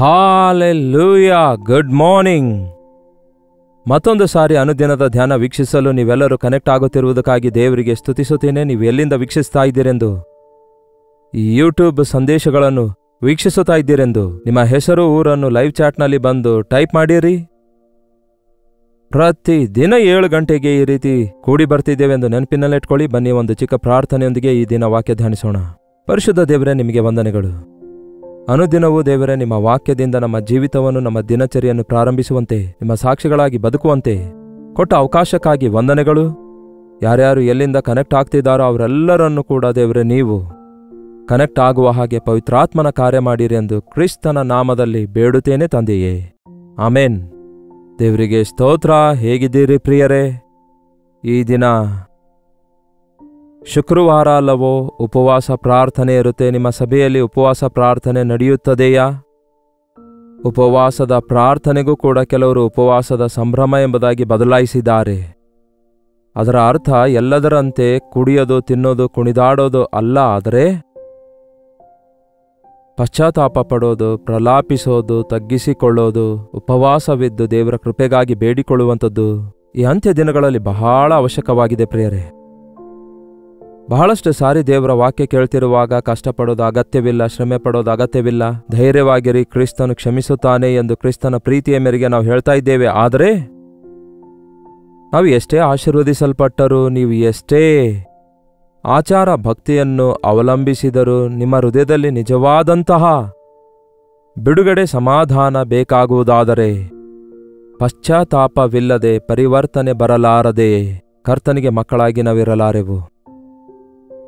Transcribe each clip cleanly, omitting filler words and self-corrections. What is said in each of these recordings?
Hallelujah, good morning. ಮತ್ತೊಂದು ಸಾರಿ ಅನುದಿನದ ಧ್ಯಾನ ವೀಕ್ಷಿಸಲು ನೀವೆಲ್ಲರೂ ಕನೆಕ್ಟ್ ಆಗುತ್ತಿರುವುದಕ್ಕಾಗಿ ದೇವರಿಗೆ ಸ್ತುತಿಸುತ್ತೇನೆ. ನೀವು ಎಲ್ಲಿಂದ ವೀಕ್ಷಿಸ್ತಾ ಇದ್ದೀರೆಂದು, ಈ ಯೂಟ್ಯೂಬ್ ಸಂದೇಶಗಳನ್ನು ವೀಕ್ಷಿಸುತ್ತಾ ಇದ್ದೀರೆಂದು ನಿಮ್ಮ ಹೆಸರು ಊರನ್ನು ಲೈವ್ ಚಾಟ್ನಲ್ಲಿ ಬಂದು ಟೈಪ್ ಮಾಡಿರಿ. ಪ್ರತಿ ದಿನ 7 ಗಂಟೆಗೆ ಈ ರೀತಿ ಕೂಡಿ ಬರ್ತಿದ್ದೇವೆಂದು ನೆನಪಿನಲ್ಲಿಟ್ಕೊಳ್ಳಿ. ಬನ್ನಿ, ಒಂದು ಚಿಕ್ಕ ಪ್ರಾರ್ಥನೆಯೊಂದಿಗೆ ಈ ದಿನ ವಾಕ್ಯ ಧ್ಯಾನಿಸೋಣ. ಪರಿಶುದ್ಧ ದೇವರೇ, ನಿಮಗೆ ವಂದನೆಗಳು. ಅನುದಿನವೂ ದೇವರೇ, ನಿಮ್ಮ ವಾಕ್ಯದಿಂದ ನಮ್ಮ ಜೀವಿತವನ್ನು, ನಮ್ಮ ದಿನಚರಿಯನ್ನು ಪ್ರಾರಂಭಿಸುವಂತೆ, ನಿಮ್ಮ ಸಾಕ್ಷಿಗಳಾಗಿ ಬದುಕುವಂತೆ ಕೊಟ್ಟ ಅವಕಾಶಕ್ಕಾಗಿ ವಂದನೆಗಳು. ಯಾರ್ಯಾರು ಎಲ್ಲಿಂದ ಕನೆಕ್ಟ್ ಆಗ್ತಿದ್ದಾರೋ ಅವರೆಲ್ಲರನ್ನೂ ಕೂಡ ದೇವರೇ ನೀವು ಕನೆಕ್ಟ್ ಆಗುವ ಹಾಗೆ ಪವಿತ್ರಾತ್ಮನ ಕಾರ್ಯ ಮಾಡಿರಿ ಎಂದು ಕ್ರಿಸ್ತನ ನಾಮದಲ್ಲಿ ಬೇಡುತ್ತೇನೆ ತಂದೆಯೇ, ಆಮೇನ್. ದೇವರಿಗೆ ಸ್ತೋತ್ರ. ಹೇಗಿದ್ದೀರಿ ಪ್ರಿಯರೇ? ಈ ದಿನ ಶುಕ್ರವಾರ ಅಲ್ಲವೋ? ಉಪವಾಸ ಪ್ರಾರ್ಥನೆ ಇರುತ್ತೆ. ನಿಮ್ಮ ಸಭೆಯಲ್ಲಿ ಉಪವಾಸ ಪ್ರಾರ್ಥನೆ ನಡೆಯುತ್ತದೆಯಾ? ಉಪವಾಸದ ಪ್ರಾರ್ಥನೆಗೂ ಕೂಡ ಕೆಲವರು ಉಪವಾಸದ ಸಂಭ್ರಮ ಎಂಬುದಾಗಿ ಬದಲಾಯಿಸಿದ್ದಾರೆ. ಅದರ ಅರ್ಥ ಎಲ್ಲದರಂತೆ ಕುಡಿಯೋದು, ತಿನ್ನೋದು, ಕುಣಿದಾಡೋದು ಅಲ್ಲ, ಆದರೆ ಪಶ್ಚಾತ್ತಾಪ ಪಡೋದು, ಪ್ರಲಾಪಿಸೋದು, ತಗ್ಗಿಸಿಕೊಳ್ಳೋದು, ಉಪವಾಸವಿದ್ದು ದೇವರ ಕೃಪೆಗಾಗಿ ಬೇಡಿಕೊಳ್ಳುವಂಥದ್ದು ಈ ಅಂತ್ಯ ದಿನಗಳಲ್ಲಿ ಬಹಳ ಅವಶ್ಯಕವಾಗಿದೆ ಪ್ರಿಯರೇ. ಬಹಳಷ್ಟು ಸಾರಿ ದೇವರ ವಾಕ್ಯ ಕೇಳ್ತಿರುವಾಗ ಕಷ್ಟಪಡೋದು ಅಗತ್ಯವಿಲ್ಲ, ಶ್ರಮೆ ಪಡೋದು ಅಗತ್ಯವಿಲ್ಲ, ಧೈರ್ಯವಾಗಿರಿ, ಕ್ರಿಸ್ತನು ಕ್ಷಮಿಸುತ್ತಾನೆ ಎಂದು ಕ್ರಿಸ್ತನ ಪ್ರೀತಿಯ ಮೇರೆಗೆ ನಾವು ಹೇಳ್ತಾ ಇದ್ದೇವೆ. ಆದರೆ ನಾವು ಎಷ್ಟೇ ಆಶೀರ್ವದಿಸಲ್ಪಟ್ಟರೂ, ನೀವು ಎಷ್ಟೇ ಆಚಾರ ಭಕ್ತಿಯನ್ನು ಅವಲಂಬಿಸಿದರೂ, ನಿಮ್ಮ ಹೃದಯದಲ್ಲಿ ನಿಜವಾದಂತಹ ಬಿಡುಗಡೆ, ಸಮಾಧಾನ ಬೇಕಾಗುವುದಾದರೆ ಪಶ್ಚಾತ್ತಾಪವಿಲ್ಲದೆ ಪರಿವರ್ತನೆ ಬರಲಾರದೆ ಕರ್ತನಿಗೆ ಮಕ್ಕಳಾಗಿ ನಾವಿರಲಾರೆವು.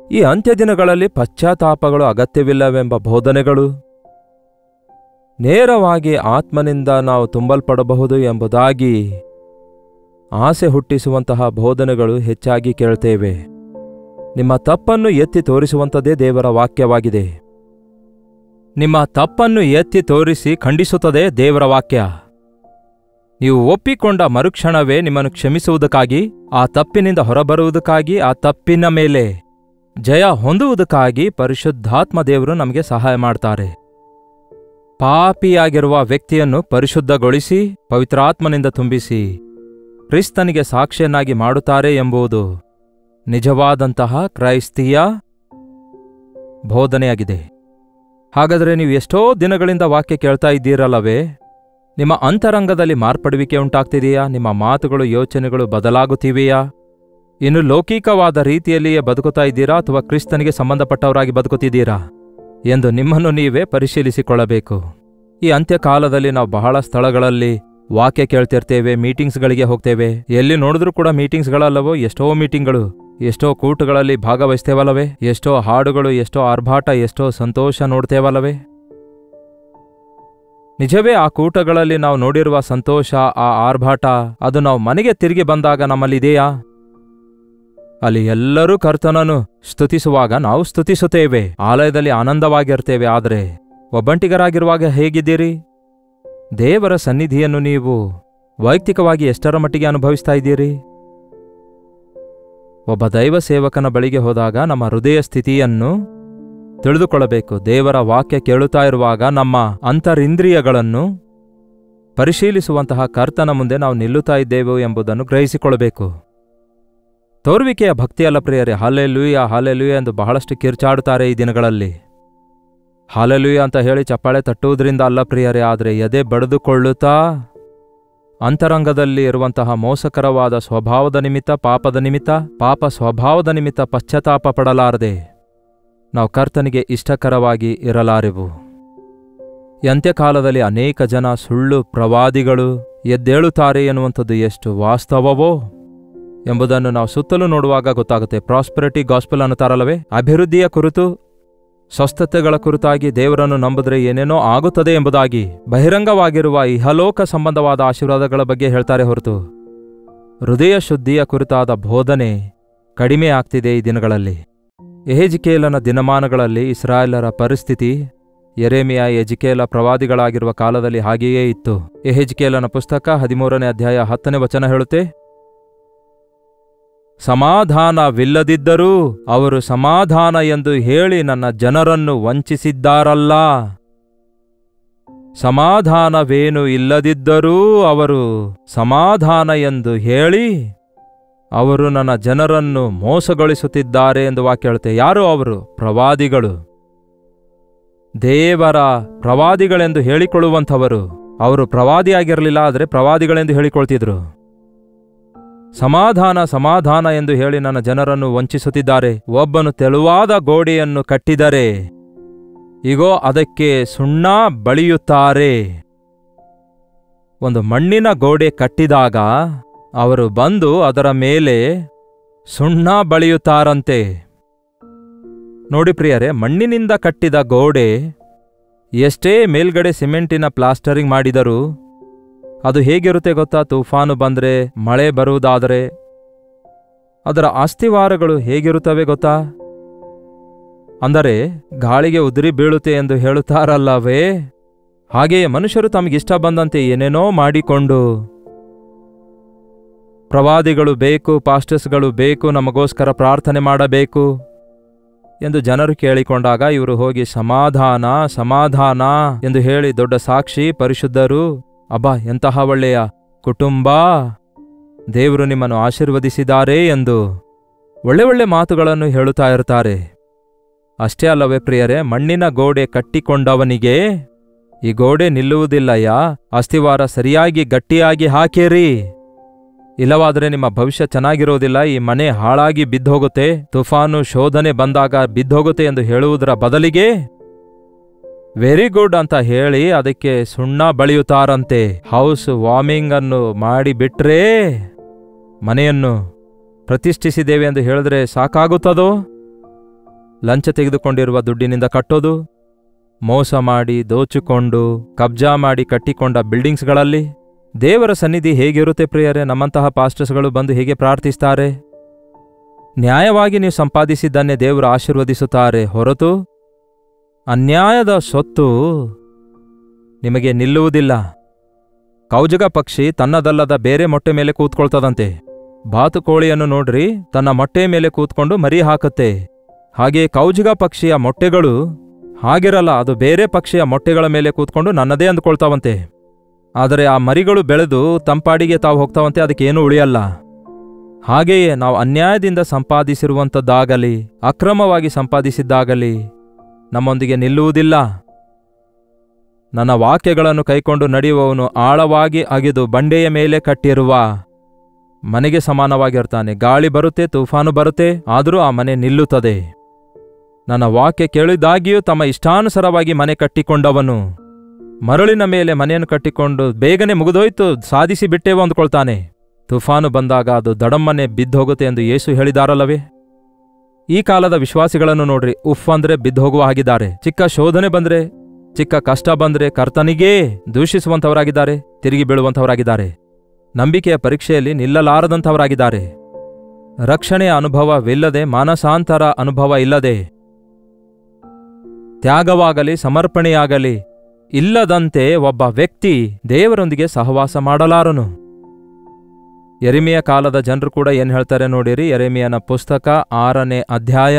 ಈ ಅಂತ್ಯ ದಿನಗಳಲ್ಲಿ ಪಶ್ಚಾತ್ತಾಪಗಳು ಅಗತ್ಯವಿಲ್ಲವೆಂಬ ಬೋಧನೆಗಳು, ನೇರವಾಗಿ ಆತ್ಮನಿಂದ ನಾವು ತುಂಬಲ್ಪಡಬಹುದು ಎಂಬುದಾಗಿ ಆಸೆ ಹುಟ್ಟಿಸುವಂತಹ ಬೋಧನೆಗಳು ಹೆಚ್ಚಾಗಿ ಕೇಳ್ತೇವೆ. ನಿಮ್ಮ ತಪ್ಪನ್ನು ಎತ್ತಿ ತೋರಿಸುವಂಥದ್ದೇ ದೇವರ ವಾಕ್ಯವಾಗಿದೆ. ನಿಮ್ಮ ತಪ್ಪನ್ನು ಎತ್ತಿ ತೋರಿಸಿ ಖಂಡಿಸುತ್ತದೆ ದೇವರ ವಾಕ್ಯ. ನೀವು ಒಪ್ಪಿಕೊಂಡ ಮರುಕ್ಷಣವೇ ನಿಮ್ಮನ್ನು ಕ್ಷಮಿಸುವುದಕ್ಕಾಗಿ, ಆ ತಪ್ಪಿನಿಂದ ಹೊರಬರುವುದಕ್ಕಾಗಿ, ಆ ತಪ್ಪಿನ ಮೇಲೆ ಜಯ ಹೊಂದುವುದಕ್ಕಾಗಿ ಪರಿಶುದ್ಧಾತ್ಮ ದೇವರು ನಮಗೆ ಸಹಾಯ ಮಾಡ್ತಾರೆ. ಪಾಪಿಯಾಗಿರುವ ವ್ಯಕ್ತಿಯನ್ನು ಪರಿಶುದ್ಧಗೊಳಿಸಿ ಪವಿತ್ರಾತ್ಮನಿಂದ ತುಂಬಿಸಿ ಕ್ರಿಸ್ತನಿಗೆ ಸಾಕ್ಷಿಯನ್ನಾಗಿ ಮಾಡುತ್ತಾರೆ ಎಂಬುದು ನಿಜವಾದಂತಹ ಕ್ರೈಸ್ತೀಯ ಬೋಧನೆಯಾಗಿದೆ. ಹಾಗಾದರೆ ನೀವು ಎಷ್ಟೋ ದಿನಗಳಿಂದ ವಾಕ್ಯ ಕೇಳ್ತಾ ಇದ್ದೀರಲ್ಲವೇ? ನಿಮ್ಮ ಅಂತರಂಗದಲ್ಲಿ ಮಾರ್ಪಡುವಿಕೆ ಉಂಟಾಗ್ತಿದೆಯಾ? ನಿಮ್ಮ ಮಾತುಗಳು, ಯೋಚನೆಗಳು ಬದಲಾಗುತ್ತಿವೆಯಾ? ಇನ್ನು ಲೌಕಿಕವಾದ ರೀತಿಯಲ್ಲಿಯೇ ಬದುಕುತ್ತಾ ಇದ್ದೀರಾ ಅಥವಾ ಕ್ರಿಸ್ತನಿಗೆ ಸಂಬಂಧಪಟ್ಟವರಾಗಿ ಬದುಕುತ್ತಿದ್ದೀರಾ ಎಂದು ನಿಮ್ಮನ್ನು ನೀವೇ ಪರಿಶೀಲಿಸಿಕೊಳ್ಳಬೇಕು. ಈ ಅಂತ್ಯಕಾಲದಲ್ಲಿ ನಾವು ಬಹಳ ಸ್ಥಳಗಳಲ್ಲಿ ವಾಕ್ಯ ಕೇಳ್ತಿರ್ತೇವೆ, ಮೀಟಿಂಗ್ಸ್ಗಳಿಗೆ ಹೋಗ್ತೇವೆ. ಎಲ್ಲಿ ನೋಡಿದ್ರೂ ಕೂಡ ಮೀಟಿಂಗ್ಸ್ಗಳಲ್ಲವೋ? ಎಷ್ಟೋ ಮೀಟಿಂಗ್ಗಳು, ಎಷ್ಟೋ ಕೂಟಗಳಲ್ಲಿ ಭಾಗವಹಿಸ್ತೇವಲ್ಲವೇ? ಎಷ್ಟೋ ಹಾಡುಗಳು, ಎಷ್ಟೋ ಆರ್ಭಾಟ, ಎಷ್ಟೋ ಸಂತೋಷ ನೋಡ್ತೇವಲ್ಲವೇ? ನಿಜವೇ ಆ ಕೂಟಗಳಲ್ಲಿ ನಾವು ನೋಡಿರುವ ಸಂತೋಷ, ಆ ಆರ್ಭಾಟ, ಅದು ನಾವು ಮನೆಗೆ ತಿರುಗಿ ಬಂದಾಗ ನಮ್ಮಲ್ಲಿದೆಯಾ? ಅಲ್ಲಿ ಎಲ್ಲರೂ ಕರ್ತನನ್ನು ಸ್ತುತಿಸುವಾಗ ನಾವು ಸ್ತುತಿಸುತ್ತೇವೆ, ಆಲಯದಲ್ಲಿ ಆನಂದವಾಗಿರ್ತೇವೆ. ಆದರೆ ಒಬ್ಬಂಟಿಗರಾಗಿರುವಾಗ ಹೇಗಿದ್ದೀರಿ? ದೇವರ ಸನ್ನಿಧಿಯನ್ನು ನೀವು ವೈಯಕ್ತಿಕವಾಗಿ ಎಷ್ಟರ ಮಟ್ಟಿಗೆ ಅನುಭವಿಸ್ತಾ ಇದ್ದೀರಿ? ಒಬ್ಬ ದೈವ ಸೇವಕನ ಬಳಿಗೆ ಹೋದಾಗ ನಮ್ಮ ಹೃದಯ ಸ್ಥಿತಿಯನ್ನು ತಿಳಿದುಕೊಳ್ಳಬೇಕು. ದೇವರ ವಾಕ್ಯ ಕೇಳುತ್ತಾ ಇರುವಾಗ ನಮ್ಮ ಅಂತರಿಂದ್ರಿಯಗಳನ್ನು ಪರಿಶೀಲಿಸುವಂತಹ ಕರ್ತನ ಮುಂದೆ ನಾವು ನಿಲ್ಲುತ್ತಾ ಇದ್ದೇವೆ ಎಂಬುದನ್ನು ಗ್ರಹಿಸಿಕೊಳ್ಳಬೇಕು. ತೋರುವಿಕೆಯ ಭಕ್ತಿಯಲ್ಲ ಪ್ರಿಯರೇ. ಹಾಲೆಲೂಯಾ, ಹಾಲೆಲೂಯಾ ಎಂದು ಬಹಳಷ್ಟು ಕಿರ್ಚಾಡುತ್ತಾರೆ ಈ ದಿನಗಳಲ್ಲಿ. ಹಾಲೆಲೂಯಾ ಅಂತ ಹೇಳಿ ಚಪ್ಪಾಳೆ ತಟ್ಟುವುದರಿಂದ ಅಲ್ಲ ಪ್ರಿಯರೇ, ಆದರೆ ಎದೆ ಬಡಿದುಕೊಳ್ಳುತ್ತಾ ಅಂತರಂಗದಲ್ಲಿ ಇರುವಂತಹ ಮೋಸಕರವಾದ ಸ್ವಭಾವದ ನಿಮಿತ್ತ, ಪಾಪ ಸ್ವಭಾವದ ನಿಮಿತ್ತ ಪಶ್ಚಾತ್ತಾಪ ಪಡಲಾರದೆ ನಾವು ಕರ್ತನಿಗೆ ಇಷ್ಟಕರವಾಗಿ ಇರಲಾರೆವು. ಈ ಅಂತ್ಯಕಾಲದಲ್ಲಿ ಅನೇಕ ಜನ ಸುಳ್ಳು ಪ್ರವಾದಿಗಳು ಎದ್ದೇಳುತ್ತಾರೆ ಎನ್ನುವಂಥದ್ದು ಎಷ್ಟು ವಾಸ್ತವವೋ ಎಂಬುದನ್ನು ನಾವು ಸುತ್ತಲೂ ನೋಡುವಾಗ ಗೊತ್ತಾಗುತ್ತೆ. ಪ್ರಾಸ್ಪರಿಟಿ ಗಾಸ್ಪಲ್ ಅನ್ನುತ್ತಾರಲ್ಲವೇ? ಅಭಿವೃದ್ಧಿಯ ಕುರಿತು, ಸ್ವಸ್ಥತೆಗಳ ಕುರಿತಾಗಿ ದೇವರನ್ನು ನಂಬಿದ್ರೆ ಏನೇನೋ ಆಗುತ್ತದೆ ಎಂಬುದಾಗಿ ಬಹಿರಂಗವಾಗಿರುವ ಇಹಲೋಕ ಸಂಬಂಧವಾದ ಆಶೀರ್ವಾದಗಳ ಬಗ್ಗೆ ಹೇಳ್ತಾರೆ ಹೊರತು ಹೃದಯ ಶುದ್ಧಿಯ ಕುರಿತಾದ ಬೋಧನೆ ಕಡಿಮೆ ಆಗ್ತಿದೆ ಈ ದಿನಗಳಲ್ಲಿ. ಯೆಹೆಜ್ಕೇಲನ ದಿನಮಾನಗಳಲ್ಲಿ ಇಸ್ರಾಯೇಲರ ಪರಿಸ್ಥಿತಿ ಯೆರೆಮೀಯ, ಎಜ್ಕೇಲ ಪ್ರವಾದಿಗಳಾಗಿರುವ ಕಾಲದಲ್ಲಿ ಹಾಗೆಯೇ ಇತ್ತು. ಯೆಹೆಜ್ಕೇಲನ ಪುಸ್ತಕ 13ನೇ ಅಧ್ಯಾಯ 10ನೇ ವಚನ ಹೇಳುತ್ತೆ, ಸಮಾಧಾನವಿಲ್ಲದಿದ್ದರೂ ಅವರು ಸಮಾಧಾನ ಎಂದು ಹೇಳಿ ನನ್ನ ಜನರನ್ನು ವಂಚಿಸಿದ್ದಾರಲ್ಲ. ಸಮಾಧಾನವೇನೂ ಇಲ್ಲದಿದ್ದರೂ ಅವರು ಸಮಾಧಾನ ಎಂದು ಹೇಳಿ ಅವರು ನನ್ನ ಜನರನ್ನು ಮೋಸಗೊಳಿಸುತ್ತಿದ್ದಾರೆ ಎಂದು ವಾಕ್ಯ ಹೇಳುತ್ತೆ. ಯಾರು ಅವರು? ಪ್ರವಾದಿಗಳು, ದೇವರ ಪ್ರವಾದಿಗಳೆಂದು ಹೇಳಿಕೊಳ್ಳುವಂಥವರು. ಅವರು ಪ್ರವಾದಿಯಾಗಿರಲಿಲ್ಲ, ಆದರೆ ಪ್ರವಾದಿಗಳೆಂದು ಹೇಳಿಕೊಳ್ತಿದ್ರು. ಸಮಾಧಾನ ಸಮಾಧಾನ ಎಂದು ಹೇಳಿ ನನ್ನ ಜನರನ್ನು ವಂಚಿಸುತ್ತಿದ್ದಾರೆ. ಒಬ್ಬನು ತೆಳುವಾದ ಗೋಡೆಯನ್ನು ಕಟ್ಟಿದರೆ ಇಗೋ ಅದಕ್ಕೆ ಸುಣ್ಣ ಬಳಿಯುತ್ತಾರೆ. ಒಂದು ಮಣ್ಣಿನ ಗೋಡೆ ಕಟ್ಟಿದಾಗ ಅವರು ಬಂದು ಅದರ ಮೇಲೆ ಸುಣ್ಣ ಬಳಿಯುತ್ತಾರಂತೆ. ನೋಡಿ ಪ್ರಿಯರೇ, ಮಣ್ಣಿನಿಂದ ಕಟ್ಟಿದ ಗೋಡೆ ಎಷ್ಟೇ ಮೇಲ್ಗಡೆ ಸಿಮೆಂಟಿನ ಪ್ಲಾಸ್ಟರಿಂಗ್ ಮಾಡಿದರೂ ಅದು ಹೇಗಿರುತ್ತೆ ಗೊತ್ತಾ? ತುಫಾನು ಬಂದರೆ, ಮಳೆ ಬರುವುದಾದರೆ ಅದರ ಅಸ್ಥಿವಾರಗಳು ಹೇಗಿರುತ್ತವೆ ಗೊತ್ತಾ? ಅಂದರೆ ಗಾಳಿಗೆ ಉದುರಿ ಬೀಳುತ್ತೆ ಎಂದು ಹೇಳುತ್ತಾರಲ್ಲವೇ? ಹಾಗೆಯೇ ಮನುಷ್ಯರು ತಮಗಿಷ್ಟ ಬಂದಂತೆ ಏನೇನೋ ಮಾಡಿಕೊಂಡು, ಪ್ರವಾದಿಗಳು ಬೇಕು, ಪಾಸ್ಟರ್ಸ್ಗಳು ಬೇಕು, ನಮಗೋಸ್ಕರ ಪ್ರಾರ್ಥನೆ ಮಾಡಬೇಕು ಎಂದು ಜನರು ಕೇಳಿಕೊಂಡಾಗ ಇವರು ಹೋಗಿ ಸಮಾಧಾನ ಸಮಾಧಾನ ಎಂದು ಹೇಳಿ ದೊಡ್ಡ ಸಾಕ್ಷಿ, ಪರಿಶುದ್ಧರು, ಅಬ್ಬಾ ಎಂತಹ ಒಳ್ಳೆಯ ಕುಟುಂಬ, ದೇವರು ನಿಮ್ಮನ್ನು ಆಶೀರ್ವದಿಸಿದ್ದಾರೆ ಎಂದು ಒಳ್ಳೆ ಒಳ್ಳೆ ಮಾತುಗಳನ್ನು ಹೇಳುತ್ತಾ ಇರ್ತಾರೆ. ಅಷ್ಟೇ ಅಲ್ಲವೇ ಪ್ರಿಯರೇ, ಮಣ್ಣಿನ ಗೋಡೆ ಕಟ್ಟಿಕೊಂಡವನಿಗೆ ಈ ಗೋಡೆ ನಿಲ್ಲುವುದಿಲ್ಲಯ್ಯ, ಅಸ್ಥಿವಾರ ಸರಿಯಾಗಿ ಗಟ್ಟಿಯಾಗಿ ಹಾಕಿರಿ, ಇಲ್ಲವಾದರೆ ನಿಮ್ಮ ಭವಿಷ್ಯ ಚೆನ್ನಾಗಿರೋದಿಲ್ಲ, ಈ ಮನೆ ಹಾಳಾಗಿ ಬಿದ್ದೋಗುತ್ತೆ, ತುಫಾನು ಶೋಧನೆ ಬಂದಾಗ ಬಿದ್ದೋಗುತ್ತೆ ಎಂದು ಹೇಳುವುದರ ಬದಲಿಗೆ ವೆರಿ ಗುಡ್ ಅಂತ ಹೇಳಿ ಅದಕ್ಕೆ ಸುಣ್ಣ ಬಳಿಯುತ್ತಾರಂತೆ. ಹೌಸ್ ವಾರ್ಮಿಂಗ್ ಅನ್ನು ಮಾಡಿಬಿಟ್ರೇ ಮನೆಯನ್ನು ಪ್ರತಿಷ್ಠಿಸಿದ್ದೇವೆ ಎಂದು ಹೇಳಿದ್ರೆ ಸಾಕಾಗುತ್ತದೋ? ಲಂಚ ತೆಗೆದುಕೊಂಡಿರುವ ದುಡ್ಡಿನಿಂದ ಕಟ್ಟೋದು, ಮೋಸ ಮಾಡಿ ದೋಚಿಕೊಂಡು ಕಬ್ಜಾ ಮಾಡಿ ಕಟ್ಟಿಕೊಂಡ ಬಿಲ್ಡಿಂಗ್ಸ್ಗಳಲ್ಲಿ ದೇವರ ಸನ್ನಿಧಿ ಹೇಗಿರುತ್ತೆ ಪ್ರಿಯರೇ? ನಮ್ಮಂತಹ ಪಾಸ್ಟರ್ಸ್ಗಳು ಬಂದು ಹೇಗೆ ಪ್ರಾರ್ಥಿಸ್ತಾರೆ? ನ್ಯಾಯವಾಗಿ ನೀವು ಸಂಪಾದಿಸಿದ್ದನ್ನೇ ದೇವರು ಆಶೀರ್ವದಿಸುತ್ತಾರೆ ಹೊರತು ಅನ್ಯಾಯದ ಸೊತ್ತು ನಿಮಗೆ ನಿಲ್ಲುವುದಿಲ್ಲ. ಕೌಜುಗ ಪಕ್ಷಿ ತನ್ನದಲ್ಲದ ಬೇರೆ ಮೊಟ್ಟೆ ಮೇಲೆ ಕೂತ್ಕೊಳ್ತದಂತೆ. ಬಾತುಕೋಳಿಯನ್ನು ನೋಡ್ರಿ, ತನ್ನ ಮೊಟ್ಟೆ ಮೇಲೆ ಕೂತ್ಕೊಂಡು ಮರಿ ಹಾಕುತ್ತೆ. ಹಾಗೆ ಕೌಜುಗ ಪಕ್ಷಿಯ ಮೊಟ್ಟೆಗಳು ಹಾಗಿರಲ್ಲ, ಅದು ಬೇರೆ ಪಕ್ಷಿಯ ಮೊಟ್ಟೆಗಳ ಮೇಲೆ ಕೂತ್ಕೊಂಡು ನನ್ನದೇ ಅಂದ್ಕೊಳ್ತಾವಂತೆ. ಆದರೆ ಆ ಮರಿಗಳು ಬೆಳೆದು ತಂಪಾಡಿಗೆ ತಾವು ಹೋಗ್ತಾವಂತೆ, ಅದಕ್ಕೇನೂ ಉಳಿಯಲ್ಲ. ಹಾಗೆಯೇ ನಾವು ಅನ್ಯಾಯದಿಂದ ಸಂಪಾದಿಸಿರುವಂಥದ್ದಾಗಲಿ ಅಕ್ರಮವಾಗಿ ಸಂಪಾದಿಸಿದ್ದಾಗಲಿ ನಮ್ಮೊಂದಿಗೆ ನಿಲ್ಲುವುದಿಲ್ಲ. ನನ್ನ ವಾಕ್ಯಗಳನ್ನು ಕೈಕೊಂಡು ನಡೆಯುವವನು ಆಳವಾಗಿ ಅಗೆದು ಬಂಡೆಯ ಮೇಲೆ ಕಟ್ಟಿರುವ ಮನೆಗೆ ಸಮಾನವಾಗಿರ್ತಾನೆ. ಗಾಳಿ ಬರುತ್ತೆ, ತುಫಾನು ಬರುತ್ತೆ, ಆದರೂ ಆ ಮನೆ ನಿಲ್ಲುತ್ತದೆ. ನನ್ನ ವಾಕ್ಯ ಕೇಳಿದಾಗಿಯೂ ತಮ್ಮ ಇಷ್ಟಾನುಸಾರವಾಗಿ ಮನೆ ಕಟ್ಟಿಕೊಂಡವನು ಮರಳಿನ ಮೇಲೆ ಮನೆಯನ್ನು ಕಟ್ಟಿಕೊಂಡು ಬೇಗನೆ ಮುಗಿದೋಯ್ತು, ಸಾಧಿಸಿ ಬಿಟ್ಟೇವೋ ಅಂದ್ಕೊಳ್ತಾನೆ. ತುಫಾನು ಬಂದಾಗ ಅದು ದಡಮ್ಮನೆ ಬಿದ್ದೋಗುತ್ತೆ ಎಂದು ಯೇಸು ಹೇಳಿದಾರಲ್ಲವೇ? ಈ ಕಾಲದ ವಿಶ್ವಾಸಿಗಳನ್ನು ನೋಡ್ರಿ, ಉಫ್ ಅಂದ್ರೆ ಬಿದ್ದೋಗುವ ಹಾಗಿದ್ದಾರೆ. ಚಿಕ್ಕ ಶೋಧನೆ ಬಂದ್ರೆ, ಚಿಕ್ಕ ಕಷ್ಟ ಬಂದ್ರೆ ಕರ್ತನಿಗೇ ದೂಷಿಸುವಂಥವರಾಗಿದ್ದಾರೆ, ತಿರುಗಿ ಬೀಳುವಂಥವರಾಗಿದ್ದಾರೆ, ನಂಬಿಕೆಯ ಪರೀಕ್ಷೆಯಲ್ಲಿ ನಿಲ್ಲಲಾರದಂಥವರಾಗಿದ್ದಾರೆ. ರಕ್ಷಣೆಯ ಅನುಭವವಿಲ್ಲದೆ, ಮಾನಸಾಂತರ ಅನುಭವ ಇಲ್ಲದೆ, ತ್ಯಾಗವಾಗಲಿ ಸಮರ್ಪಣೆಯಾಗಲಿ ಇಲ್ಲದಂತೆ ಒಬ್ಬ ವ್ಯಕ್ತಿ ದೇವರೊಂದಿಗೆ ಸಹವಾಸ ಮಾಡಲಾರನು. ಯೆರೆಮೀಯ ಕಾಲದ ಜನರು ಕೂಡ ಏನು ಹೇಳ್ತಾರೆ ನೋಡಿರಿ. ಯೆರೆಮೀಯನ ಪುಸ್ತಕ 6ನೇ ಅಧ್ಯಾಯ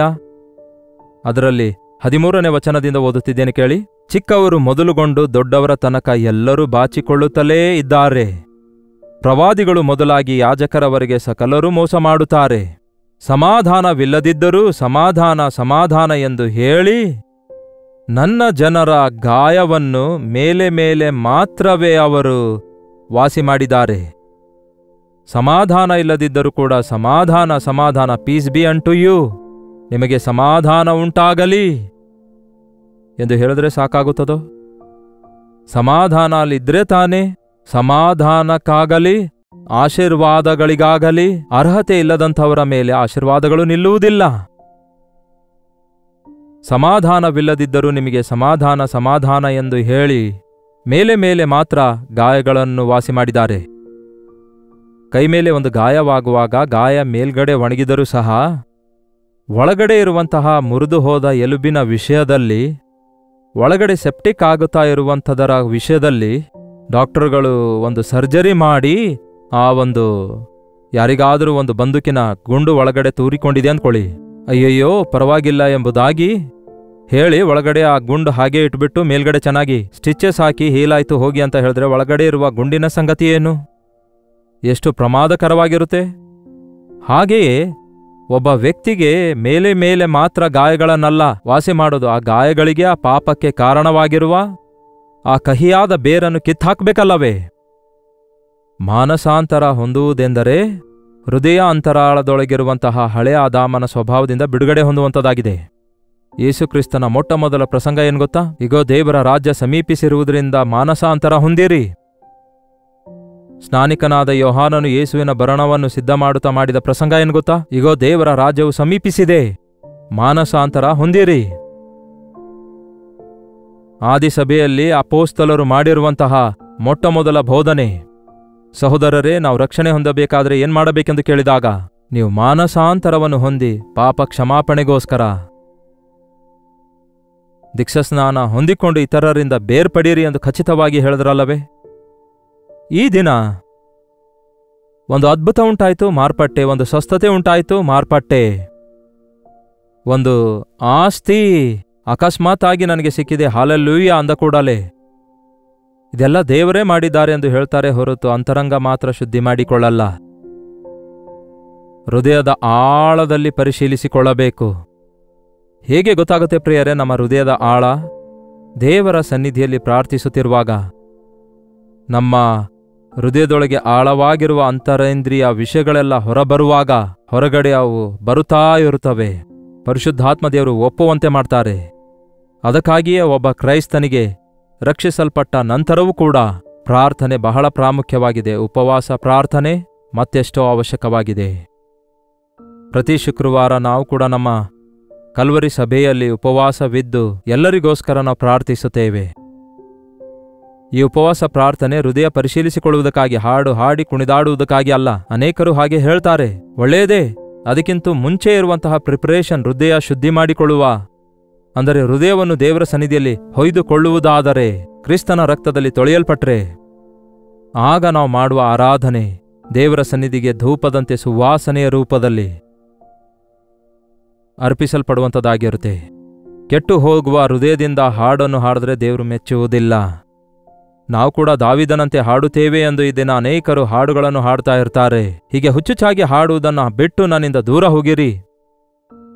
ಅದರಲ್ಲಿ 13ನೇ ವಚನದಿಂದ ಓದುತ್ತಿದ್ದೇನೆ ಕೇಳಿ. ಚಿಕ್ಕವರು ಮೊದಲುಗೊಂಡು ದೊಡ್ಡವರ ತನಕ ಎಲ್ಲರೂ ಬಾಚಿಕೊಳ್ಳುತ್ತಲೇ ಇದ್ದಾರೆ. ಪ್ರವಾದಿಗಳು ಮೊದಲಾಗಿ ಯಾಜಕರವರೆಗೆ ಸಕಲರೂ ಮೋಸ ಮಾಡುತ್ತಾರೆ. ಸಮಾಧಾನವಿಲ್ಲದಿದ್ದರೂ ಸಮಾಧಾನ ಸಮಾಧಾನ ಎಂದು ಹೇಳಿ ನನ್ನ ಜನರ ಗಾಯವನ್ನು ಮೇಲೆ ಮೇಲೆ ಮಾತ್ರವೇ ಅವರು ವಾಸಿ ಮಾಡಿದ್ದಾರೆ. ಸಮಾಧಾನ ಇಲ್ಲದಿದ್ದರೂ ಕೂಡ ಸಮಾಧಾನ ಸಮಾಧಾನ, ಪೀಸ್ ಬಿ ಅಂಟು ಯು, ನಿಮಗೆ ಸಮಾಧಾನ ಉಂಟಾಗಲಿ ಎಂದು ಹೇಳಿದ್ರೆ ಸಾಕಾಗುತ್ತದೋ? ಸಮಾಧಾನ ಅಲ್ಲಿದ್ರೆ ತಾನೇ ಸಮಾಧಾನಕ್ಕಾಗಲಿ ಆಶೀರ್ವಾದಗಳಿಗಾಗಲಿ ಅರ್ಹತೆ ಇಲ್ಲದಂಥವರ ಮೇಲೆ ಆಶೀರ್ವಾದಗಳು ನಿಲ್ಲುವುದಿಲ್ಲ. ಸಮಾಧಾನವಿಲ್ಲದಿದ್ದರೂ ನಿಮಗೆ ಸಮಾಧಾನ ಸಮಾಧಾನ ಎಂದು ಹೇಳಿ ಮೇಲೆ ಮೇಲೆ ಮಾತ್ರ ಗಾಯಗಳನ್ನು ವಾಸಿ ಮಾಡಿದ್ದಾರೆ. ಕೈಮೇಲೆ ಒಂದು ಗಾಯವಾಗುವಾಗ ಗಾಯ ಮೇಲ್ಗಡೆ ಒಣಗಿದರೂ ಸಹ ಒಳಗಡೆ ಇರುವಂತಹ ಮುರಿದು ಹೋದ ಎಲುಬಿನ ವಿಷಯದಲ್ಲಿ, ಒಳಗಡೆ ಸೆಪ್ಟಿಕ್ ಆಗುತ್ತಾ ಇರುವಂಥದರ ವಿಷಯದಲ್ಲಿ ಡಾಕ್ಟರ್ಗಳು ಒಂದು ಸರ್ಜರಿ ಮಾಡಿ ಆ ಒಂದು ಯಾರಿಗಾದರೂ ಒಂದು ಬಂದೂಕಿನ ಗುಂಡು ಒಳಗಡೆ ತೂರಿಕೊಂಡಿದೆ ಅಂದ್ಕೊಳ್ಳಿ, ಅಯ್ಯಯ್ಯೋ ಪರವಾಗಿಲ್ಲ ಎಂಬುದಾಗಿ ಹೇಳಿ ಒಳಗಡೆ ಆ ಗುಂಡು ಹಾಗೆ ಇಟ್ಬಿಟ್ಟು ಮೇಲ್ಗಡೆ ಚೆನ್ನಾಗಿ ಸ್ಟಿಚಸ್ ಹಾಕಿ ಹೀಲಾಯ್ತು ಹೋಗಿ ಅಂತ ಹೇಳಿದ್ರೆ ಒಳಗಡೆ ಇರುವ ಗುಂಡಿನ ಸಂಗತಿ ಏನು? ಎಷ್ಟು ಪ್ರಮಾದಕರವಾಗಿರುತ್ತೆ. ಹಾಗೆಯೇ ಒಬ್ಬ ವ್ಯಕ್ತಿಗೆ ಮೇಲೆ ಮೇಲೆ ಮಾತ್ರ ಗಾಯಗಳನ್ನಲ್ಲ ವಾಸಿ ಮಾಡೋದು, ಆ ಗಾಯಗಳಿಗೆ, ಆ ಪಾಪಕ್ಕೆ ಕಾರಣವಾಗಿರುವ ಆ ಕಹಿಯಾದ ಬೇರನ್ನು ಕಿತ್ತಾಕ್ಬೇಕಲ್ಲವೇ? ಮಾನಸಾಂತರ ಹೊಂದುವುದೆಂದರೆ ಹೃದಯ ಅಂತರಾಳದೊಳಗಿರುವಂತಹ ಹಳೆಯ ಆದಾಮನ ಸ್ವಭಾವದಿಂದ ಬಿಡುಗಡೆ ಹೊಂದುವಂಥದ್ದಾಗಿದೆ. ಯೇಸುಕ್ರಿಸ್ತನ ಮೊಟ್ಟಮೊದಲ ಪ್ರಸಂಗ ಏನು ಗೊತ್ತಾ? ಇಗೋ ದೇವರ ರಾಜ್ಯ ಸಮೀಪಿಸಿರುವುದರಿಂದ ಮಾನಸಾಂತರ ಹೊಂದಿರಿ. ಸ್ನಾನಿಕನಾದ ಯೋಹಾನನು ಯೇಸುವಿನ ಬರಣವನ್ನು ಸಿದ್ಧ ಮಾಡುತ್ತಾ ಮಾಡಿದ ಪ್ರಸಂಗ ಏನು ಗೊತ್ತಾ? ಇಗೋ ದೇವರ ರಾಜ್ಯವು ಸಮೀಪಿಸಿದೆ, ಮಾನಸಾಂತರ ಹೊಂದಿರಿ. ಆದಿಸಭೆಯಲ್ಲಿ ಅಪೋಸ್ತಲರು ಮಾಡಿರುವಂತಹ ಮೊಟ್ಟಮೊದಲ ಬೋಧನೆ, ಸಹೋದರರೇ, ನಾವು ರಕ್ಷಣೆ ಹೊಂದಬೇಕಾದ್ರೆ ಏನ್ ಮಾಡಬೇಕೆಂದು ಕೇಳಿದಾಗ, ನೀವು ಮಾನಸಾಂತರವನ್ನು ಹೊಂದಿ ಪಾಪ ಕ್ಷಮಾಪಣೆಗೋಸ್ಕರ ದೀಕ್ಷಾಸ್ನಾನ ಹೊಂದಿಕೊಂಡು ಇತರರಿಂದ ಬೇರ್ಪಡಿರಿ ಎಂದು ಖಚಿತವಾಗಿ ಹೇಳಿದ್ರಲ್ಲವೇ? ಈ ದಿನ ಒಂದು ಅದ್ಭುತ ಉಂಟಾಯಿತು, ಮಾರ್ಪಟ್ಟೆ. ಒಂದು ಸ್ವಸ್ಥತೆ ಉಂಟಾಯಿತು, ಮಾರ್ಪಟ್ಟೆ. ಒಂದು ಆಸ್ತಿ ಅಕಸ್ಮಾತ್ ಆಗಿ ನನಗೆ ಸಿಕ್ಕಿದೆ, ಹಾಲೆಲೂಯಾ ಅಂದ ಕೂಡಲೇ ಇದೆಲ್ಲ ದೇವರೇ ಮಾಡಿದ್ದಾರೆ ಎಂದು ಹೇಳ್ತಾರೆ ಹೊರತು ಅಂತರಂಗ ಮಾತ್ರ ಶುದ್ಧಿ ಮಾಡಿಕೊಳ್ಳಲ್ಲ. ಹೃದಯದ ಆಳದಲ್ಲಿ ಪರಿಶೀಲಿಸಿಕೊಳ್ಳಬೇಕು. ಹೇಗೆ ಗೊತ್ತಾಗುತ್ತೆ ಪ್ರಿಯರೇ ನಮ್ಮ ಹೃದಯದ ಆಳ? ದೇವರ ಸನ್ನಿಧಿಯಲ್ಲಿ ಪ್ರಾರ್ಥಿಸುತ್ತಿರುವಾಗ ನಮ್ಮ ಹೃದಯದೊಳಗೆ ಆಳವಾಗಿರುವ ಅಂತರೇಂದ್ರಿಯ ವಿಷಯಗಳೆಲ್ಲ ಹೊರಬರುವಾಗ ಹೊರಗಡೆ ಅವು ಬರುತ್ತಾ ಇರುತ್ತವೆ. ಪರಿಶುದ್ಧಾತ್ಮ ದೇವರು ಒಪ್ಪುವಂತೆ ಮಾಡ್ತಾರೆ. ಅದಕ್ಕಾಗಿಯೇ ಒಬ್ಬ ಕ್ರೈಸ್ತನಿಗೆ ರಕ್ಷಿಸಲ್ಪಟ್ಟ ನಂತರವೂ ಕೂಡ ಪ್ರಾರ್ಥನೆ ಬಹಳ ಪ್ರಾಮುಖ್ಯವಾಗಿದೆ. ಉಪವಾಸ ಪ್ರಾರ್ಥನೆ ಮತ್ತೆಷ್ಟೋ ಅವಶ್ಯಕವಾಗಿದೆ. ಪ್ರತಿ ಶುಕ್ರವಾರ ನಾವು ಕೂಡ ನಮ್ಮ ಕಲ್ವರಿ ಸಭೆಯಲ್ಲಿ ಉಪವಾಸವಿದ್ದು ಎಲ್ಲರಿಗೋಸ್ಕರ ನಾವು ಪ್ರಾರ್ಥಿಸುತ್ತೇವೆ. ಈ ಉಪವಾಸ ಪ್ರಾರ್ಥನೆ ಹೃದಯ ಪರಿಶೀಲಿಸಿಕೊಳ್ಳುವುದಕ್ಕಾಗಿ, ಹಾಡು ಹಾಡಿ ಕುಣಿದಾಡುವುದಕ್ಕಾಗಿ ಅಲ್ಲ. ಅನೇಕರು ಹಾಗೆ ಹೇಳ್ತಾರೆ, ಒಳ್ಳೆಯದೇ. ಅದಕ್ಕಿಂತ ಮುಂಚೆ ಇರುವಂತಹ ಪ್ರಿಪರೇಷನ್, ಹೃದಯ ಶುದ್ಧಿ ಮಾಡಿಕೊಳ್ಳುವ, ಅಂದರೆ ಹೃದಯವನ್ನು ದೇವರ ಸನ್ನಿಧಿಯಲ್ಲಿ ಹೊಯ್ದುಕೊಳ್ಳುವುದಾದರೆ, ಕ್ರಿಸ್ತನ ರಕ್ತದಲ್ಲಿ ತೊಳೆಯಲ್ಪಟ್ರೆ, ಆಗ ನಾವು ಮಾಡುವ ಆರಾಧನೆ ದೇವರ ಸನ್ನಿಧಿಗೆ ಧೂಪದಂತೆ ಸುವಾಸನೆಯ ರೂಪದಲ್ಲಿ ಅರ್ಪಿಸಲ್ಪಡುವಂಥದ್ದಾಗಿರುತ್ತೆ. ಕೆಟ್ಟು ಹೋಗುವ ಹೃದಯದಿಂದ ಹಾಡನ್ನು ಹಾಡಿದ್ರೆ ದೇವರು ಮೆಚ್ಚುವುದಿಲ್ಲ. ನಾವು ಕೂಡ ದಾವಿದನಂತೆ ಹಾಡುತ್ತೇವೆ ಎಂದು ಈ ದಿನ ಅನೇಕರು ಹಾಡುಗಳನ್ನು ಹಾಡ್ತಾ ಇರ್ತಾರೆ. ಹೀಗೆ ಹುಚ್ಚುಚ್ಚಾಗಿ ಹಾಡುವುದನ್ನು ಬಿಟ್ಟು ನನ್ನಿಂದ ದೂರ ಹೋಗಿರಿ.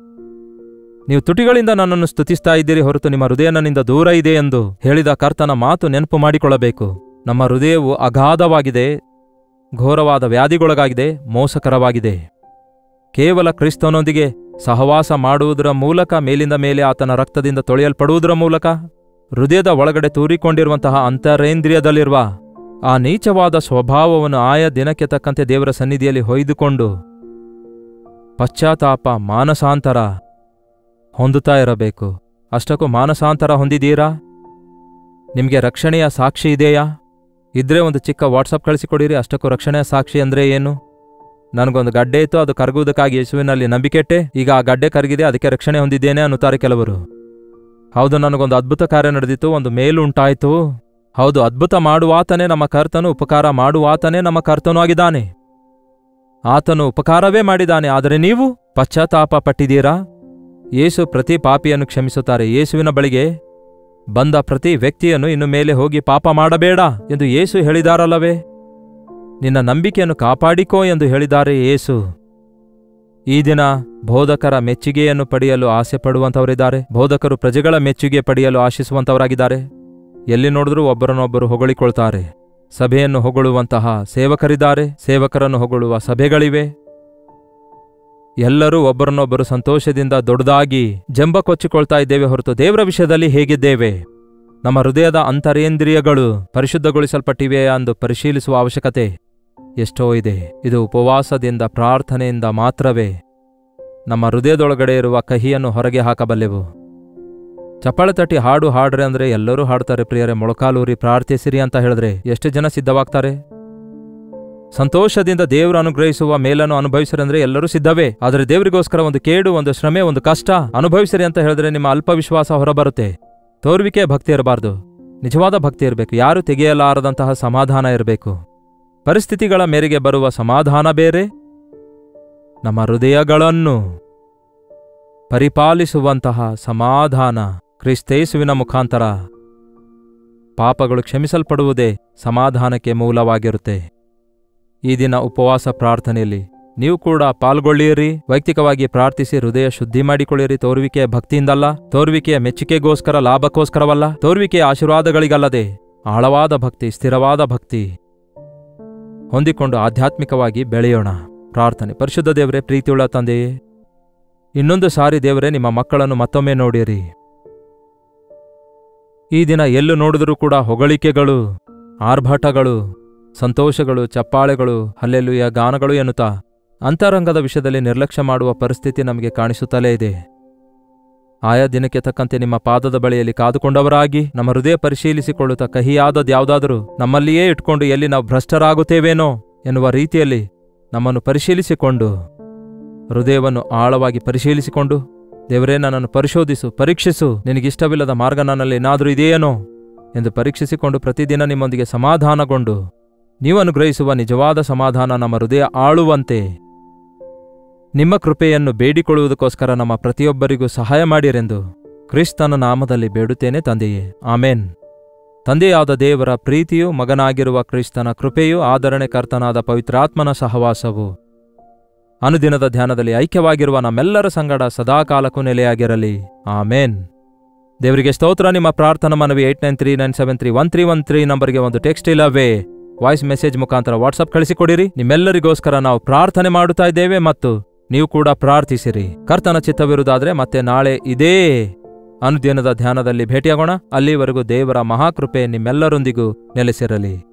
ನೀವು ತುಟಿಗಳಿಂದ ನನ್ನನ್ನು ಸ್ತುತಿಸ್ತಾ ಇದ್ದೀರಿ ಹೊರತು ನಿಮ್ಮ ಹೃದಯ ನನ್ನಿಂದ ದೂರ ಇದೆ ಎಂದು ಹೇಳಿದ ಕರ್ತನ ಮಾತು ನೆನಪು ಮಾಡಿಕೊಳ್ಳಬೇಕು. ನಮ್ಮ ಹೃದಯವು ಅಗಾಧವಾಗಿದೆ, ಘೋರವಾದ ವ್ಯಾಧಿಗೊಳಗಾಗಿದೆ, ಮೋಸಕರವಾಗಿದೆ. ಕೇವಲ ಕ್ರಿಸ್ತನೊಂದಿಗೆ ಸಹವಾಸ ಮಾಡುವುದರ ಮೂಲಕ, ಮೇಲಿಂದ ಮೇಲೆ ಆತನ ರಕ್ತದಿಂದ ತೊಳೆಯಲ್ಪಡುವುದರ ಮೂಲಕ, ಹೃದಯದ ಒಳಗಡೆ ತೂರಿಕೊಂಡಿರುವಂತಹ ಅಂತರೇಂದ್ರಿಯದಲ್ಲಿರುವ ಆ ನೀಚವಾದ ಸ್ವಭಾವವನ್ನು ಆಯಾ ದಿನಕ್ಕೆ ತಕ್ಕಂತೆ ದೇವರ ಸನ್ನಿಧಿಯಲ್ಲಿ ಹೊಯ್ದುಕೊಂಡು ಪಶ್ಚಾತ್ತಾಪ, ಮಾನಸಾಂತರ ಹೊಂದುತ್ತಾ ಇರಬೇಕು. ಅಷ್ಟಕ್ಕೂ ಮಾನಸಾಂತರ ಹೊಂದಿದ್ದೀರಾ? ನಿಮಗೆ ರಕ್ಷಣೆಯ ಸಾಕ್ಷಿ ಇದೆಯಾ? ಇದ್ರೆ ಒಂದು ಚಿಕ್ಕ ವಾಟ್ಸಪ್ ಕಳಿಸಿಕೊಡಿರಿ. ಅಷ್ಟಕ್ಕೂ ರಕ್ಷಣೆಯ ಸಾಕ್ಷಿ ಅಂದರೆ ಏನು? ನನಗೊಂದು ಗಡ್ಡೆ ಇತ್ತು, ಅದು ಕರಗುವುದಕ್ಕಾಗಿ ಯೇಸುವಿನಲ್ಲಿ ನಂಬಿಕೆಟ್ಟೆ, ಈಗ ಆ ಗಡ್ಡೆ ಕರಗಿದೆ, ಅದಕ್ಕೆ ರಕ್ಷಣೆ ಹೊಂದಿದ್ದೇನೆ ಅನ್ನುತ್ತಾರೆ ಕೆಲವರು. ಹೌದು, ನನಗೊಂದು ಅದ್ಭುತ ಕಾರ್ಯ ನಡೆದಿತ್ತು, ಒಂದು ಮೇಲು ಉಂಟಾಯಿತು. ಹೌದು, ಅದ್ಭುತ ಮಾಡುವಾತನೇ ನಮ್ಮ ಕರ್ತನು, ಉಪಕಾರ ಮಾಡುವಾತನೇ ನಮ್ಮ ಕರ್ತನೂ ಆಗಿದ್ದಾನೆ. ಆತನು ಉಪಕಾರವೇ ಮಾಡಿದ್ದಾನೆ. ಆದರೆ ನೀವು ಪಶ್ಚಾತ್ತಾಪ ಪಟ್ಟಿದ್ದೀರಾ? ಯೇಸು ಪ್ರತಿ ಪಾಪಿಯನ್ನು ಕ್ಷಮಿಸುತ್ತಾರೆ. ಯೇಸುವಿನ ಬಳಿಗೆ ಬಂದ ಪ್ರತಿ ವ್ಯಕ್ತಿಯನ್ನು ಇನ್ನು ಮೇಲೆ ಹೋಗಿ ಪಾಪ ಮಾಡಬೇಡ ಎಂದು ಯೇಸು ಹೇಳಿದಾರಲ್ಲವೇ? ನಿನ್ನ ನಂಬಿಕೆಯನ್ನು ಕಾಪಾಡಿಕೋ ಎಂದು ಹೇಳಿದ್ದಾರೆ ಯೇಸು. ಈ ದಿನ ಬೋಧಕರ ಮೆಚ್ಚುಗೆಯನ್ನು ಪಡೆಯಲು ಆಸೆ ಪಡುವಂಥವರಿದ್ದಾರೆ. ಬೋಧಕರು ಪ್ರಜೆಗಳ ಮೆಚ್ಚುಗೆ ಪಡೆಯಲು ಆಶಿಸುವಂಥವರಾಗಿದ್ದಾರೆ. ಎಲ್ಲಿ ನೋಡಿದ್ರೂ ಒಬ್ಬರನ್ನೊಬ್ಬರು ಹೊಗಳಿಕೊಳ್ತಾರೆ. ಸಭೆಯನ್ನು ಹೊಗಳುವಂತಹ ಸೇವಕರಿದ್ದಾರೆ, ಸೇವಕರನ್ನು ಹೊಗಳುವ ಸಭೆಗಳಿವೆ. ಎಲ್ಲರೂ ಒಬ್ಬರನ್ನೊಬ್ಬರು ಸಂತೋಷದಿಂದ ದೊಡ್ಡದಾಗಿ ಜಂಬ ಕೊಚ್ಚಿಕೊಳ್ತಾ ಇದ್ದೇವೆ ಹೊರತು ದೇವರ ವಿಷಯದಲ್ಲಿ ಹೇಗಿದ್ದೇವೆ? ನಮ್ಮ ಹೃದಯದ ಅಂತರೇಂದ್ರಿಯಗಳು ಪರಿಶುದ್ಧಗೊಳಿಸಲ್ಪಟ್ಟಿವೆ ಎಂದು ಪರಿಶೀಲಿಸುವ ಅವಶ್ಯಕತೆ ಎಷ್ಟೋ ಇದೆ. ಇದು ಉಪವಾಸದಿಂದ, ಪ್ರಾರ್ಥನೆಯಿಂದ ಮಾತ್ರವೇ ನಮ್ಮ ಹೃದಯದೊಳಗಡೆ ಇರುವ ಕಹಿಯನ್ನು ಹೊರಗೆ ಹಾಕಬಲ್ಲೆವು. ಚಪ್ಪಾಳೆ ತಟ್ಟಿ ಹಾಡು ಹಾಡ್ರೆ ಅಂದರೆ ಎಲ್ಲರೂ ಹಾಡ್ತಾರೆ ಪ್ರಿಯರೇ. ಮೊಳಕಾಲೂರಿ ಪ್ರಾರ್ಥಿಸಿರಿ ಅಂತ ಹೇಳಿದ್ರೆ ಎಷ್ಟು ಜನ ಸಿದ್ಧವಾಗ್ತಾರೆ? ಸಂತೋಷದಿಂದ ದೇವರು ಅನುಗ್ರಹಿಸುವ ಮೇಲನ್ನು ಅನುಭವಿಸಿರಿ ಅಂದ್ರೆ ಎಲ್ಲರೂ ಸಿದ್ಧವೇ. ಆದರೆ ದೇವರಿಗೋಸ್ಕರ ಒಂದು ಕೇಡು, ಒಂದು ಶ್ರಮೆ, ಒಂದು ಕಷ್ಟ ಅನುಭವಿಸಿರಿ ಅಂತ ಹೇಳಿದ್ರೆ ನಿಮ್ಮ ಅಲ್ಪ ವಿಶ್ವಾಸ ಹೊರಬರುತ್ತೆ. ತೋರ್ವಿಕೆ ಭಕ್ತಿ ಇರಬಾರ್ದು, ನಿಜವಾದ ಭಕ್ತಿ ಇರಬೇಕು. ಯಾರು ತೆಗೆಯಲಾರದಂತಹ ಸಮಾಧಾನ ಇರಬೇಕು. ಪರಿಸ್ಥಿತಿಗಳ ಮೇರೆಗೆ ಬರುವ ಸಮಾಧಾನ ಬೇರೆ, ನಮ್ಮ ಹೃದಯಗಳನ್ನು ಪರಿಪಾಲಿಸುವಂತಹ ಸಮಾಧಾನ ಕ್ರಿಸ್ತೇಸುವಿನ ಮುಖಾಂತರ ಪಾಪಗಳು ಕ್ಷಮಿಸಲ್ಪಡುವುದೇ ಸಮಾಧಾನಕ್ಕೆ ಮೂಲವಾಗಿರುತ್ತೆ. ಈ ದಿನ ಉಪವಾಸ ಪ್ರಾರ್ಥನೆಯಲ್ಲಿ ನೀವು ಕೂಡ ಪಾಲ್ಗೊಳ್ಳಿರಿ. ವೈಯಕ್ತಿಕವಾಗಿ ಪ್ರಾರ್ಥಿಸಿ ಹೃದಯ ಶುದ್ಧಿ ಮಾಡಿಕೊಳ್ಳಿರಿ. ತೋರುವಿಕೆಯ ಭಕ್ತಿಯಿಂದಲ್ಲ, ತೋರುವಿಕೆಯ ಮೆಚ್ಚುಗೆಗೋಸ್ಕರ, ಲಾಭಕ್ಕೋಸ್ಕರವಲ್ಲ, ತೋರುವಿಕೆಯ ಆಶೀರ್ವಾದಗಳಿಗಲ್ಲದೆ ಆಳವಾದ ಭಕ್ತಿ, ಸ್ಥಿರವಾದ ಭಕ್ತಿ ಹೊಂದಿಕೊಂಡು ಆಧ್ಯಾತ್ಮಿಕವಾಗಿ ಬೆಳೆಯೋಣ. ಪ್ರಾರ್ಥನೆ. ಪರಿಶುದ್ಧ ದೇವರೇ, ಪ್ರೀತಿಯುಳ್ಳ ತಂದೆಯೇ, ಇನ್ನೊಂದು ಸಾರಿ ದೇವರೇ ನಿಮ್ಮ ಮಕ್ಕಳನ್ನು ಮತ್ತೊಮ್ಮೆ ನೋಡಿರಿ. ಈ ದಿನ ಎಲ್ಲೂ ನೋಡಿದರೂ ಕೂಡ ಹೊಗಳಿಕೆಗಳು, ಆರ್ಭಟಗಳು, ಸಂತೋಷಗಳು, ಚಪ್ಪಾಳೆಗಳು, ಹಲ್ಲೆಲೂಯ ಗಾನಗಳು ಎನ್ನುತ್ತಾ ಅಂತರಂಗದ ವಿಷಯದಲ್ಲಿ ನಿರ್ಲಕ್ಷ್ಯ ಮಾಡುವ ಪರಿಸ್ಥಿತಿ ನಮಗೆ ಕಾಣಿಸುತ್ತಲೇ ಇದೆ. ಆಯಾ ದಿನಕ್ಕೆ ತಕ್ಕಂತೆ ನಿಮ್ಮ ಪಾದದ ಬಳಿಯಲ್ಲಿ ಕಾದುಕೊಂಡವರಾಗಿ ನಮ್ಮ ಹೃದಯ ಪರಿಶೀಲಿಸಿಕೊಳ್ಳುತ್ತಾ ಕಹಿಯಾದದ್ಯಾವುದಾದರೂ ನಮ್ಮಲ್ಲಿಯೇ ಇಟ್ಕೊಂಡು ಎಲ್ಲಿ ನಾವು ಭ್ರಷ್ಟರಾಗುತ್ತೇವೇನೋ ಎನ್ನುವ ರೀತಿಯಲ್ಲಿ ನಮ್ಮನ್ನು ಪರಿಶೀಲಿಸಿಕೊಂಡು, ಹೃದಯವನ್ನು ಆಳವಾಗಿ ಪರಿಶೀಲಿಸಿಕೊಂಡು, ದೇವರೇ ನನ್ನನ್ನು ಪರಿಶೋಧಿಸು, ಪರೀಕ್ಷಿಸು, ನಿನಗಿಷ್ಟವಿಲ್ಲದ ಮಾರ್ಗ ನನ್ನಲ್ಲಿ ಏನಾದರೂ ಇದೆಯೇನೋ ಎಂದು ಪರೀಕ್ಷಿಸಿಕೊಂಡು ಪ್ರತಿದಿನ ನಿಮ್ಮೊಂದಿಗೆ ಸಮಾಧಾನಗೊಂಡು ನೀವು ಅನುಗ್ರಹಿಸುವ ನಿಜವಾದ ಸಮಾಧಾನ ನಮ್ಮ ಹೃದಯ ಆಳುವಂತೆ ನಿಮ್ಮ ಕೃಪೆಯನ್ನು ಬೇಡಿಕೊಳ್ಳುವುದಕ್ಕೋಸ್ಕರ ನಮ್ಮ ಪ್ರತಿಯೊಬ್ಬರಿಗೂ ಸಹಾಯ ಮಾಡಿರೆಂದು ಕ್ರಿಸ್ತನ ನಾಮದಲ್ಲಿ ಬೇಡುತ್ತೇನೆ ತಂದೆಯೇ, ಆಮೇನ್. ತಂದೆಯಾದ ದೇವರ ಪ್ರೀತಿಯೂ ಮಗನಾಗಿರುವ ಕ್ರಿಸ್ತನ ಕೃಪೆಯೂ ಆದರಣೆ ಕರ್ತನಾದ ಪವಿತ್ರಾತ್ಮನ ಸಹವಾಸವು ಅನುದಿನದ ಧ್ಯಾನದಲ್ಲಿ ಐಕ್ಯವಾಗಿರುವ ನಮ್ಮೆಲ್ಲರ ಸಂಗಡ ಸದಾಕಾಲಕ್ಕೂ ನೆಲೆಯಾಗಿರಲಿ. ಆಮೇನ್. ದೇವರಿಗೆ ಸ್ತೋತ್ರ. ನಿಮ್ಮ ಪ್ರಾರ್ಥನಾ ಮನವಿ 8939731313 ನಂಬರ್ಗೆ ಒಂದು ಟೆಕ್ಸ್ಟ್ ಇಲ್ಲವೇ ವಾಯ್ಸ್ ಮೆಸೇಜ್ ಮುಖಾಂತರ ವಾಟ್ಸಪ್ ಕಳಿಸಿಕೊಡಿರಿ. ನಿಮ್ಮೆಲ್ಲರಿಗೋಸ್ಕರ ನಾವು ಪ್ರಾರ್ಥನೆ ಮಾಡುತ್ತಾ ಇದ್ದೇವೆ ಮತ್ತು ನೀವು ಕೂಡ ಪ್ರಾರ್ಥಿಸಿರಿ. ಕರ್ತನ ಚಿತ್ತವಿರುವುದಾದರೆ ಮತ್ತೆ ನಾಳೆ ಇದೇ ಅನುದಿನದ ಧ್ಯಾನದಲ್ಲಿ ಭೇಟಿಯಾಗೋಣ. ಅಲ್ಲಿವರೆಗೂ ದೇವರ ಮಹಾಕೃಪೆ ನಿಮ್ಮೆಲ್ಲರೊಂದಿಗೂ ನೆಲೆಸಿರಲಿ.